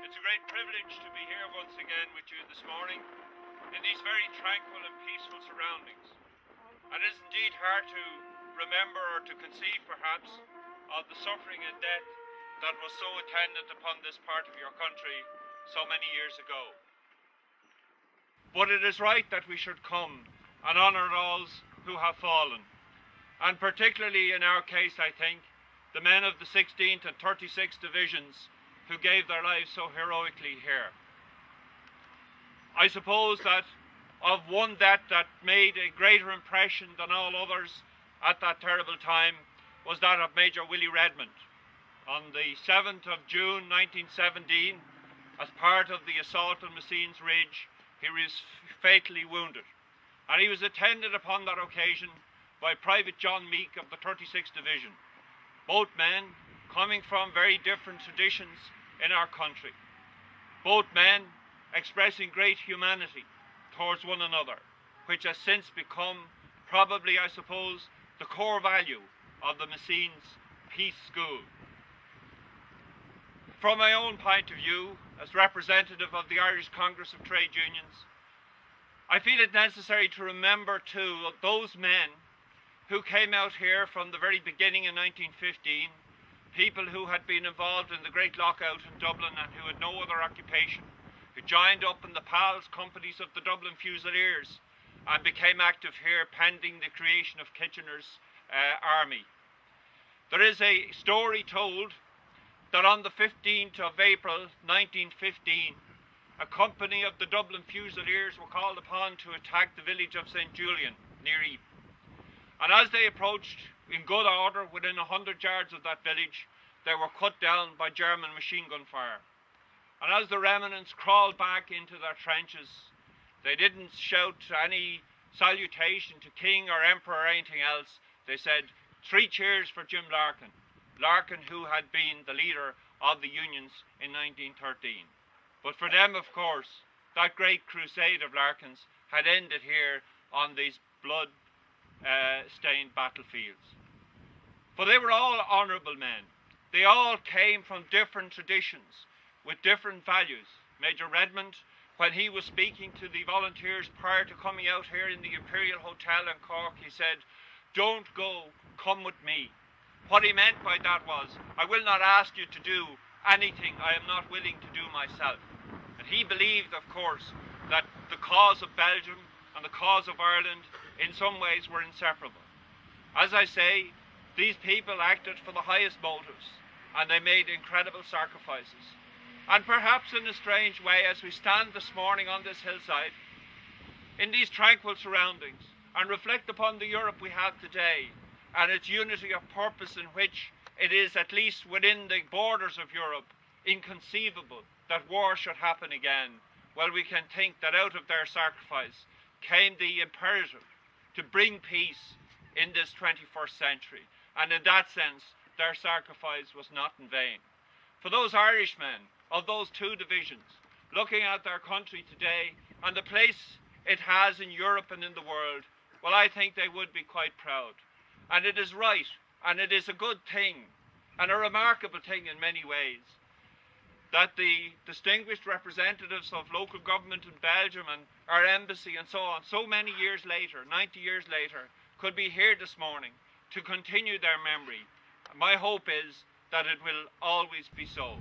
It's a great privilege to be here once again with you this morning in these very tranquil and peaceful surroundings. And it is indeed hard to remember or to conceive perhaps of the suffering and death that was so attendant upon this part of your country so many years ago. But it is right that we should come and honour those who have fallen. And particularly in our case, I think, the men of the 16th and 36th Divisions who gave their lives so heroically here. I suppose that of one death that made a greater impression than all others at that terrible time was that of Major Willie Redmond. On the 7th of June 1917, as part of the assault on Mesen's Ridge, he was fatally wounded. And he was attended upon that occasion by Private John Meek of the 36th Division. Both men coming from very different traditions in our country. Both men expressing great humanity towards one another, which has since become probably, I suppose, the core value of the Mesen's Peace School. From my own point of view, as representative of the Irish Congress of Trade Unions, I feel it necessary to remember too those men who came out here from the very beginning in 1915, people who had been involved in the Great Lockout in Dublin and who had no other occupation, who joined up in the PALS companies of the Dublin Fusiliers and became active here pending the creation of Kitchener's army. There is a story told that on the 15th of April 1915, a company of the Dublin Fusiliers were called upon to attack the village of St. Julian near Ypres. And as they approached in good order within 100 yards of that village, they were cut down by German machine gun fire. And as the remnants crawled back into their trenches, they didn't shout any salutation to king or emperor or anything else. They said, 3 cheers for Jim Larkin. Larkin, who had been the leader of the Unions in 1913. But for them, of course, that great crusade of Larkin's had ended here on these blood-stained battlefields. For they were all honourable men. They all came from different traditions with different values. Major Redmond, when he was speaking to the volunteers prior to coming out here in the Imperial Hotel in Cork, he said, "Don't go, come with me." What he meant by that was, I will not ask you to do anything I am not willing to do myself. And he believed, of course, that the cause of Belgium and the cause of Ireland in some ways were inseparable. As I say, these people acted for the highest motives and they made incredible sacrifices. And perhaps in a strange way, as we stand this morning on this hillside, in these tranquil surroundings, and reflect upon the Europe we have today, and its unity of purpose in which it is, at least within the borders of Europe, inconceivable that war should happen again, well, we can think that out of their sacrifice came the imperative to bring peace in this 21st century. And in that sense, their sacrifice was not in vain. For those Irishmen of those 2 divisions, looking at their country today and the place it has in Europe and in the world, well, I think they would be quite proud. And it is right, and it is a good thing, and a remarkable thing in many ways, that the distinguished representatives of local government in Belgium and our embassy and so on, so many years later, 90 years later, could be here this morning to continue their memory. My hope is that it will always be so.